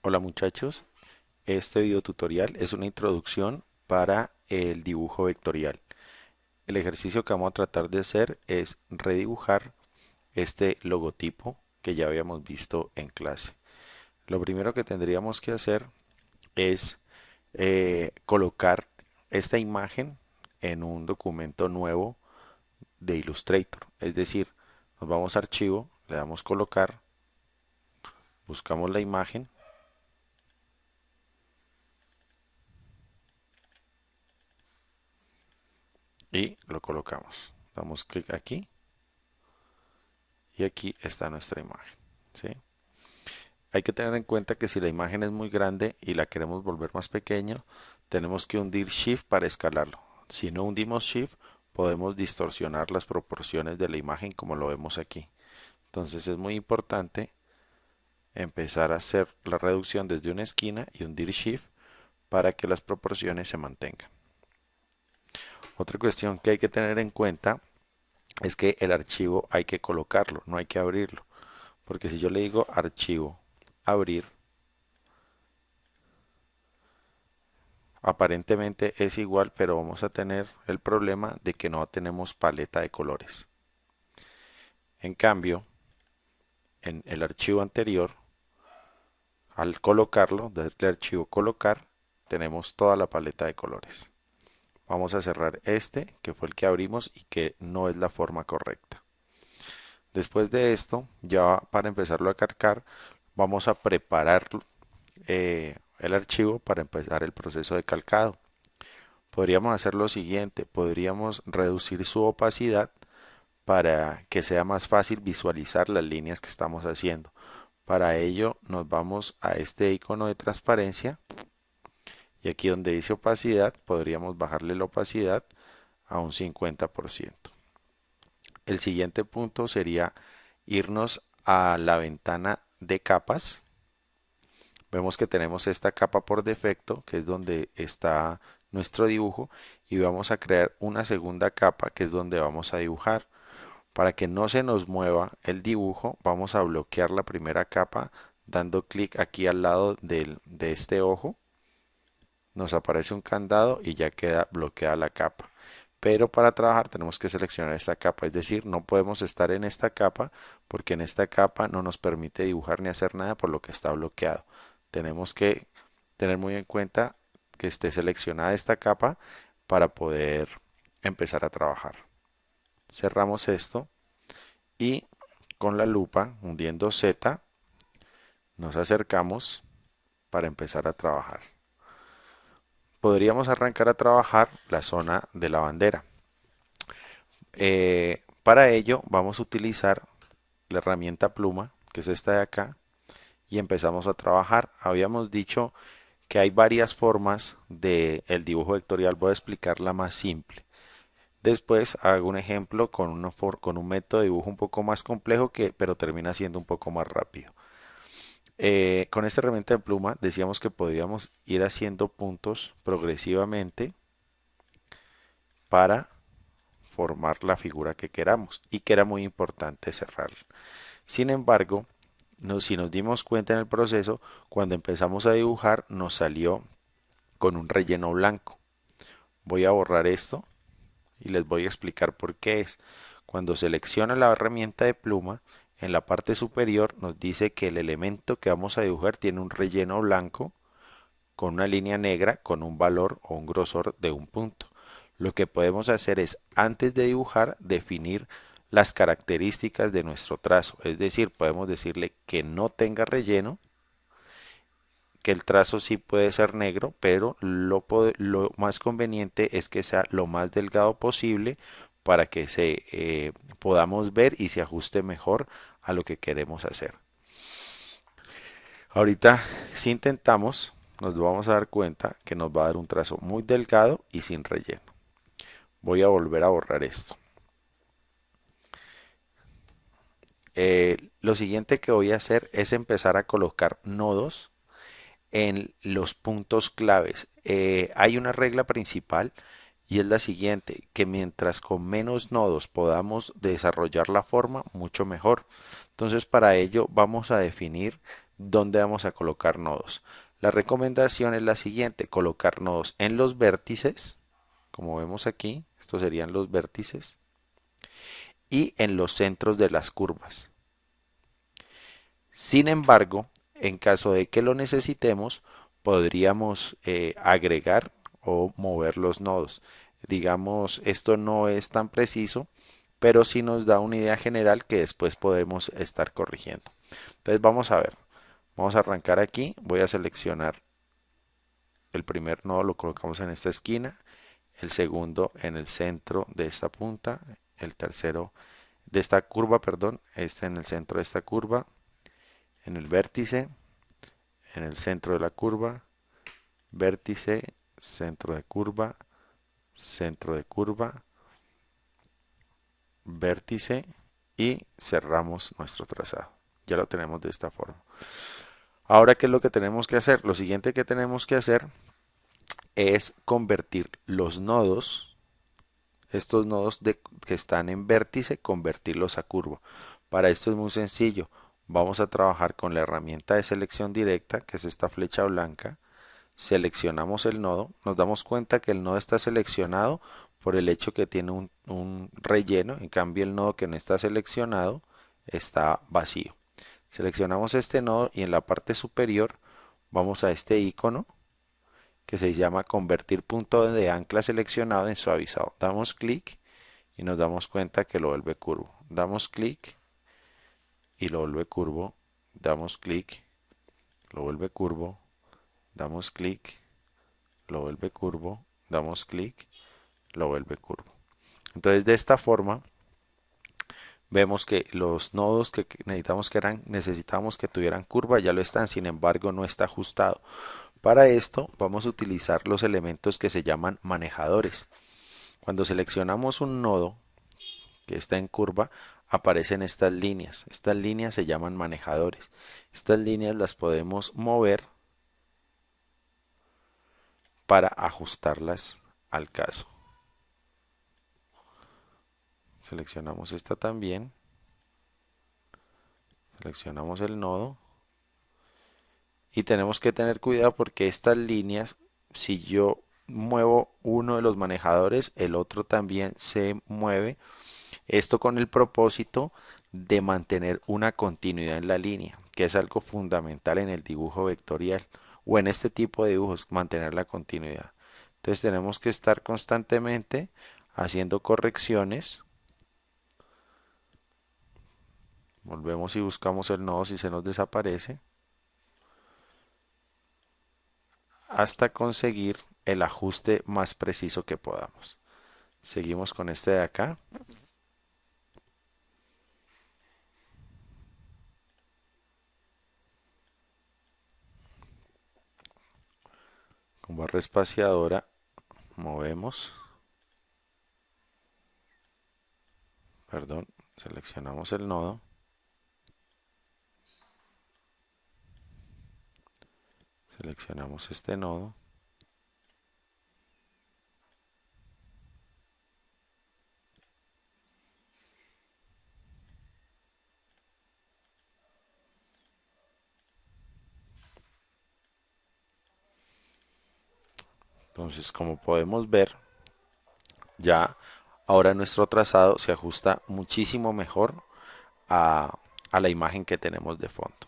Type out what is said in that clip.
Hola muchachos, este video tutorial es una introducción para el dibujo vectorial. El ejercicio que vamos a tratar de hacer es redibujar este logotipo que ya habíamos visto en clase. Lo primero que tendríamos que hacer es colocar esta imagen en un documento nuevo de Illustrator. Es decir, nos vamos a archivo, le damos colocar, buscamos la imagen y lo colocamos. Damos clic aquí y aquí está nuestra imagen, ¿sí? Hay que tener en cuenta que si la imagen es muy grande y la queremos volver más pequeño, tenemos que hundir Shift para escalarlo. Si no hundimos Shift, podemos distorsionar las proporciones de la imagen como lo vemos aquí. Entonces es muy importante empezar a hacer la reducción desde una esquina y hundir Shift para que las proporciones se mantengan. Otra cuestión que hay que tener en cuenta es que el archivo hay que colocarlo, no hay que abrirlo. Porque si yo le digo archivo, abrir, aparentemente es igual, pero vamos a tener el problema de que no tenemos paleta de colores. En cambio, en el archivo anterior, al colocarlo, desde el archivo colocar, tenemos toda la paleta de colores. Vamos a cerrar este, que fue el que abrimos y que no es la forma correcta. Después de esto, ya para empezarlo a cargar, vamos a preparar el archivo para empezar el proceso de calcado. Podríamos hacer lo siguiente, podríamos reducir su opacidad para que sea más fácil visualizar las líneas que estamos haciendo. Para ello nos vamos a este icono de transparencia y aquí donde dice opacidad podríamos bajarle la opacidad a un 50%. El siguiente punto sería irnos a la ventana de capas. Vemos que tenemos esta capa por defecto, que es donde está nuestro dibujo, y vamos a crear una segunda capa, que es donde vamos a dibujar. Para que no se nos mueva el dibujo, vamos a bloquear la primera capa dando clic aquí al lado de este ojo. Nos aparece un candado y ya queda bloqueada la capa. Pero para trabajar tenemos que seleccionar esta capa, es decir, no podemos estar en esta capa porque en esta capa no nos permite dibujar ni hacer nada por lo que está bloqueado. Tenemos que tener muy en cuenta que esté seleccionada esta capa para poder empezar a trabajar. Cerramos esto y con la lupa, hundiendo Z, nos acercamos para empezar a trabajar. Podríamos arrancar a trabajar la zona de la bandera. Para ello vamos a utilizar la herramienta pluma, que es esta de acá, y empezamos a trabajar. Habíamos dicho que hay varias formas del dibujo vectorial. Voy a explicar la más simple. Después hago un ejemplo con un método de dibujo un poco más complejo, pero termina siendo un poco más rápido. Con esta herramienta de pluma decíamos que podíamos ir haciendo puntos progresivamente para formar la figura que queramos y que era muy importante cerrar. Sin embargo, si nos dimos cuenta en el proceso, cuando empezamos a dibujar nos salió con un relleno blanco. Voy a borrar esto y les voy a explicar por qué es. Cuando selecciona la herramienta de pluma, en la parte superior nos dice que el elemento que vamos a dibujar tiene un relleno blanco con una línea negra con un valor o un grosor de un punto. Lo que podemos hacer es, antes de dibujar, definir las características de nuestro trazo. Es decir, podemos decirle que no tenga relleno, que el trazo sí puede ser negro, pero lo más conveniente es que sea lo más delgado posible para que podamos ver y se ajuste mejor a lo que queremos hacer. Ahorita, si intentamos, nos vamos a dar cuenta que nos va a dar un trazo muy delgado y sin relleno. Voy a volver a borrar esto. Lo siguiente que voy a hacer es empezar a colocar nodos en los puntos claves. Hay una regla principal y es la siguiente, que mientras con menos nodos podamos desarrollar la forma, mucho mejor. Entonces para ello vamos a definir dónde vamos a colocar nodos. La recomendación es la siguiente, colocar nodos en los vértices, como vemos aquí, estos serían los vértices, y en los centros de las curvas. Sin embargo, en caso de que lo necesitemos, podríamos agregar o mover los nodos. Digamos, esto no es tan preciso, pero sí nos da una idea general que después podemos estar corrigiendo. Entonces vamos a ver, vamos a arrancar aquí, voy a seleccionar el primer nodo, lo colocamos en esta esquina, el segundo en el centro de esta punta, el tercero de esta curva, perdón, este en el centro de esta curva, en el vértice, en el centro de la curva, vértice, centro de curva, vértice y cerramos nuestro trazado. Ya lo tenemos de esta forma. Ahora, ¿qué es lo que tenemos que hacer? Lo siguiente que tenemos que hacer es convertir los nodos, estos nodos que están en vértice, convertirlos a curva. Para esto es muy sencillo. Vamos a trabajar con la herramienta de selección directa, que es esta flecha blanca. Seleccionamos el nodo, nos damos cuenta que el nodo está seleccionado por el hecho que tiene un relleno, en cambio el nodo que no está seleccionado está vacío. Seleccionamos este nodo y en la parte superior vamos a este icono que se llama convertir punto de ancla seleccionado en suavizado. Damos clic y nos damos cuenta que lo vuelve curvo. Damos clic y lo vuelve curvo. Damos clic, lo vuelve curvo. Damos clic, lo vuelve curvo. Damos clic, lo vuelve curvo. Entonces de esta forma vemos que los nodos que necesitábamos que tuvieran curva ya lo están, sin embargo no está ajustado. Para esto vamos a utilizar los elementos que se llaman manejadores. Cuando seleccionamos un nodo que está en curva, aparecen estas líneas. Estas líneas se llaman manejadores. Estas líneas las podemos mover para ajustarlas al caso. Seleccionamos esta también. Seleccionamos el nodo. Y tenemos que tener cuidado porque estas líneas, si yo muevo uno de los manejadores, el otro también se mueve. Esto con el propósito de mantener una continuidad en la línea, que es algo fundamental en el dibujo vectorial o en este tipo de dibujos, mantener la continuidad. Entonces tenemos que estar constantemente haciendo correcciones. Volvemos y buscamos el nodo si se nos desaparece, hasta conseguir el ajuste más preciso que podamos. Seguimos con este de acá. Con barra espaciadora movemos, perdón, seleccionamos el nodo, seleccionamos este nodo, entonces como podemos ver ya ahora nuestro trazado se ajusta muchísimo mejor a, a la imagen que tenemos de fondo.